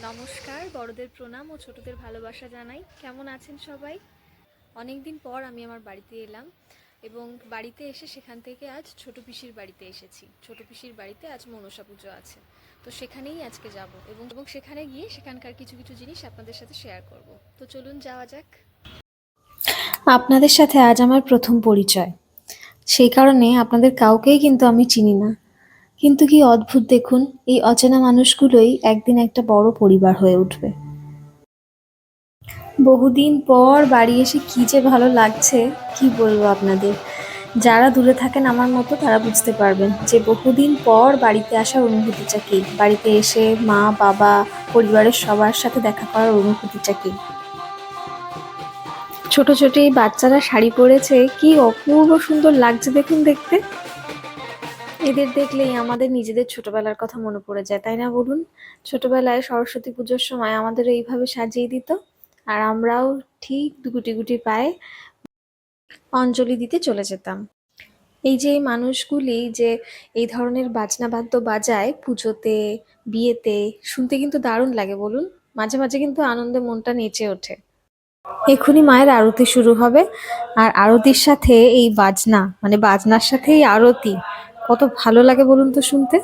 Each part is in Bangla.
নমস্কার, বড়দের প্রণাম ও ছোটদের ভালোবাসা জানাই। কেমন আছেন সবাই? অনেক দিন পর আমি আমার বাড়িতে এলাম এবং বাড়িতে এসে সেখান থেকে আজ ছোট পিসির বাড়িতে এসেছি। ছোট পিসির বাড়িতে আজ মনসা পুজো আছে, তো সেখানেই আজকে যাব এবং সেখানে গিয়ে সেখানকার কিছু কিছু জিনিস আপনাদের সাথে শেয়ার করব। তো চলুন যাওয়া যাক। আপনাদের সাথে আজ আমার প্রথম পরিচয়, সেই কারণে আপনাদের কাউকেই কিন্তু আমি চিনি না। কিন্তু কি অদ্ভুত দেখুন, এই অচেনা মানুষগুলোই একদিন একটা বড় পরিবার হয়ে উঠবে। বহুদিন পর বাড়ি এসে কি যে ভালো লাগছে, কি বলবো আপনাদের। যারা দূরে থাকেন আমার মতো তারা বুঝতে পারবেন যে বহুদিন পর বাড়িতে আসার অনুভূতিটা কি, বাড়িতে এসে মা বাবা পরিবারের সবার সাথে দেখা করার অনুভূতিটা কি। ছোট ছোট এই বাচ্চারা শাড়ি পরেছে, কি অপূর্ব সুন্দর লাগছে দেখুন দেখতে। এদের দেখলেই আমাদের নিজেদের ছোটবেলার কথা মনে পড়ে যায়, তাই না বলুন? ছোটবেলায় সরস্বতী পুজোর সময় আমাদের এইভাবে সাজিয়ে দিত, আর আমরাও ঠিক গুটি গুটি পায়ে অঞ্জলি দিতে চলে যেতাম। এই যে এই মানুষগুলি যে এই ধরনের বাজনা বাদ্য বাজায় পুজোতে, বিয়েতে, শুনতে কিন্তু দারুণ লাগে বলুন। মাঝে মাঝে কিন্তু আনন্দে মনটা নেচে ওঠে। এক্ষুনি মায়ের আরতি শুরু হবে, আর আরতির সাথে এই বাজনা, মানে বাজনার সাথে এই আরতি, কত ভালো লাগে বলুন তো শুনতে।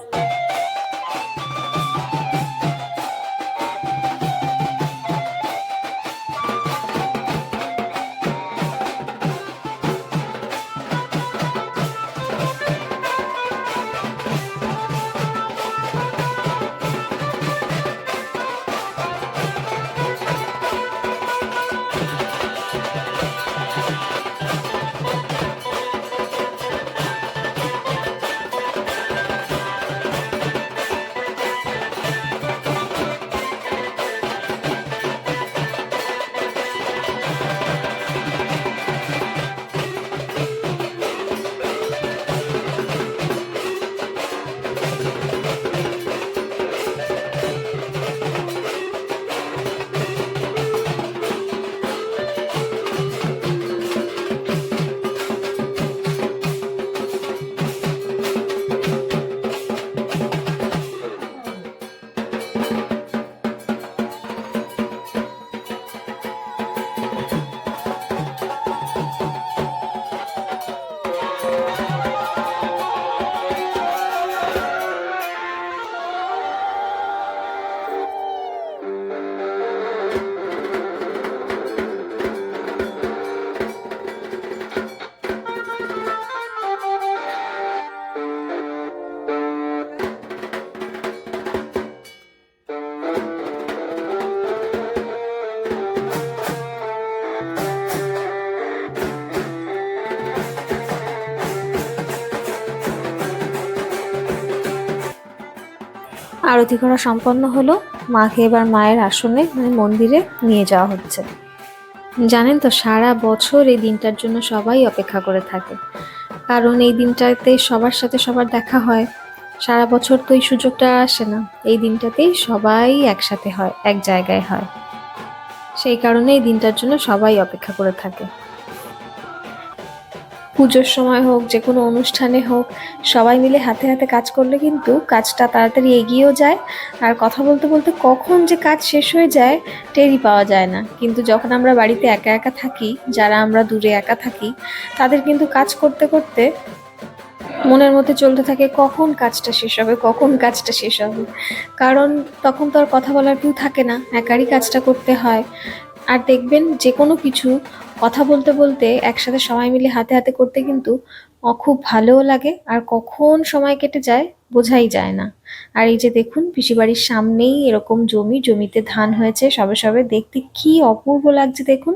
আরতি করা সম্পন্ন হলো, মাকে এবার মায়ের আসনে মানে মন্দিরে নিয়ে যাওয়া হচ্ছে। জানেন তো, সারা বছর এই দিনটার জন্য সবাই অপেক্ষা করে থাকে, কারণ এই দিনটাতে সবার সাথে সবার দেখা হয়। সারা বছর তো এই সুযোগটা আসে না, এই দিনটাতেই সবাই একসাথে হয়, এক জায়গায় হয়। সেই কারণে এই দিনটার জন্য সবাই অপেক্ষা করে থাকে। পুজোর সময় হোক, যে কোনো অনুষ্ঠানে হোক, সবাই মিলে হাতে হাতে কাজ করলে কিন্তু কাজটা তাড়াতাড়ি এগিয়েও যায়, আর কথা বলতে বলতে কখন যে কাজ শেষ হয়ে যায় টেরই পাওয়া যায় না। কিন্তু যখন আমরা বাড়িতে একা একা থাকি, যারা আমরা দূরে একা থাকি, তাদের কিন্তু কাজ করতে করতে মনের মধ্যে চলতে থাকে কখন কাজটা শেষ হবে, কখন কাজটা শেষ হবে। কারণ তখন তো আর কথা বলার কেউ থাকে না, একারই কাজটা করতে হয়। আর দেখবেন যে কোনো কিছু কথা বলতে বলতে একসাথে সবাই মিলে হাতে হাতে করতে কিন্তু খুব ভালোও লাগে, আর কখন সময় কেটে যায় বোঝাই যায় না। আর এই যে দেখুন, পিসি বাড়ির সামনেই এরকম জমিতে ধান হয়েছে সবে সবে, দেখতে কি অপূর্ব লাগছে দেখুন।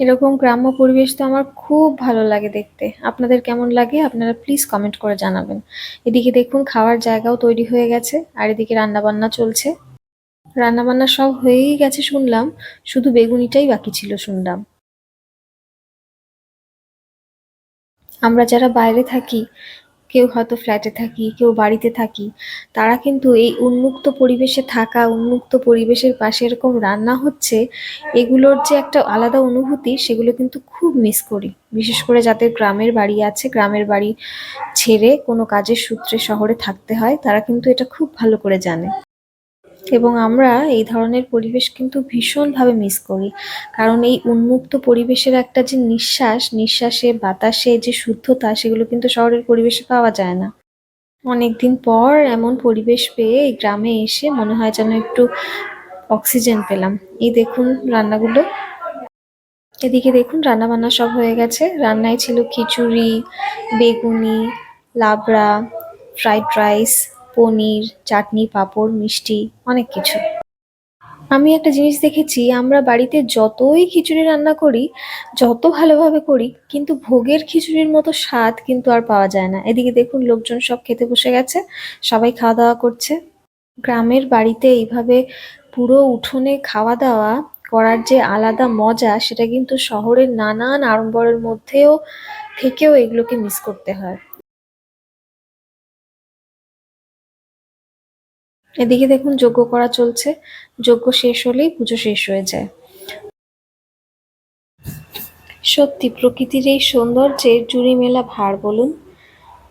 এরকম গ্রাম্য পরিবেশ তো আমার খুব ভালো লাগে দেখতে। আপনাদের কেমন লাগে আপনারা প্লিজ কমেন্ট করে জানাবেন। এদিকে দেখুন খাওয়ার জায়গাও তৈরি হয়ে গেছে, আর এদিকে রান্না বান্না চলছে। রান্নাবান্না সব হয়েই গেছে শুনলাম, শুধু বেগুনিটাই বাকি ছিল শুনলাম। আমরা যারা বাইরে থাকি, কেউ হয়তো ফ্ল্যাটে থাকি, কেউ বাড়িতে থাকি, তারা কিন্তু এই উন্মুক্ত পরিবেশে থাকা, উন্মুক্ত পরিবেশের পাশে এরকম রান্না হচ্ছে, এগুলোর যে একটা আলাদা অনুভূতি, সেগুলো কিন্তু খুব মিস করি। বিশেষ করে যাদের গ্রামের বাড়ি আছে, গ্রামের বাড়ি ছেড়ে কোনো কাজের সূত্রে শহরে থাকতে হয়, তারা কিন্তু এটা খুব ভালো করে জানে। এবং আমরা এই ধরনের পরিবেশ কিন্তু ভীষণভাবে মিস করি, কারণ এই উন্মুক্ত পরিবেশের একটা যে নিঃশ্বাসে বাতাসে যে শুদ্ধতা, সেগুলো কিন্তু শহরের পরিবেশে পাওয়া যায় না। অনেকদিন পর এমন পরিবেশ পেয়ে এই গ্রামে এসে মনে হয় যেন একটু অক্সিজেন পেলাম। এই দেখুন রান্নাগুলো, এদিকে দেখুন রান্না বান্না সব হয়ে গেছে। রান্নায় ছিল খিচুড়ি, বেগুনি, লাবড়া, ফ্রাইড রাইস, পনির, চাটনি, পাঁপড়, মিষ্টি, অনেক কিছু। আমি একটা জিনিস দেখেছি, আমরা বাড়িতে যতই খিচুড়ি রান্না করি, যত ভালোভাবে করি, কিন্তু ভোগের খিচুড়ির মতো স্বাদ কিন্তু আর পাওয়া যায় না। এদিকে দেখুন লোকজন সব খেতে বসে গেছে, সবাই খাওয়া দাওয়া করছে। গ্রামের বাড়িতে এইভাবে পুরো উঠোনে খাওয়া দাওয়া করার যে আলাদা মজা, সেটা কিন্তু শহরের নানান আড়ম্বরের মধ্যেও থেকেও এগুলোকে মিস করতে হয়। এদিকে দেখুন যজ্ঞ করা চলছে, যজ্ঞ শেষ হলেই পুজো শেষ হয়ে যায়। সত্যি প্রকৃতির এই সৌন্দর্যের জুড়ি মেলা ভার বলুন।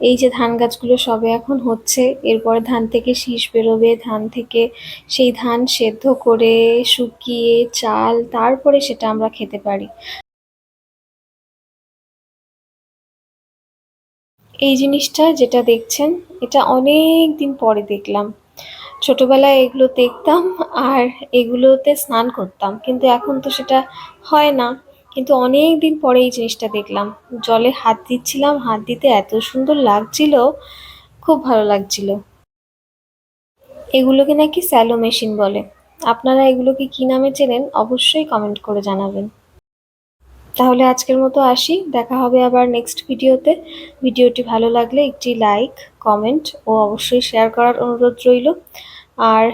এই যে ধান গাছগুলো সবে এখন হচ্ছে, এরপরে ধান থেকে শীষ বেরোবে, ধান থেকে সেই ধান সেদ্ধ করে শুকিয়ে চাল, তারপরে সেটা আমরা খেতে পারি। এই জিনিসটা যেটা দেখছেন, এটা অনেক দিন পরে দেখলাম। ছোটবেলায় এগুলো দেখতাম আর এগুলোতে স্নান করতাম, কিন্তু এখন তো সেটা হয় না। কিন্তু অনেক দিন পরে এই জিনিসটা দেখলাম। জলে হাত দিচ্ছিলাম, হাত দিতে এত সুন্দর লাগছিল, খুব ভালো লাগছিল। এগুলোকে নাকি স্যালো মেশিন বলে। আপনারা এগুলোকে কি নামে চেনেন অবশ্যই কমেন্ট করে জানাবেন। তাহলে আজকের মতো আসি, দেখা হবে আবার নেক্সট ভিডিওতে। ভিডিওটি ভালো লাগলে একটি লাইক, কমেন্ট ও অবশ্যই শেয়ার করার অনুরোধ রইল। আর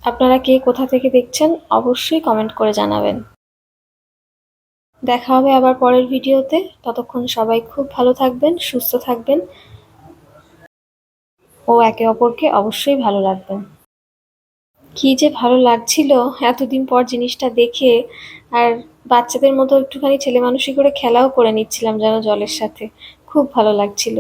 আপনারা কে কোথা থেকে দেখছেন অবশ্যই কমেন্ট করে জানাবেন। দেখা হবে আবার পরের ভিডিওতে। ততক্ষণ সবাই খুব ভালো থাকবেন, সুস্থ থাকবেন ও একে অপরকে অবশ্যই ভালো রাখবেন। কি যে ভালো লাগছিল এতদিন পর জিনিসটা দেখে। আর বাচ্চাদের মতো একটুখানি ছেলেমানুষি করে খেলাও করে নিচ্ছিলাম যেন জলের সাথে। খুব ভালো লাগছিল।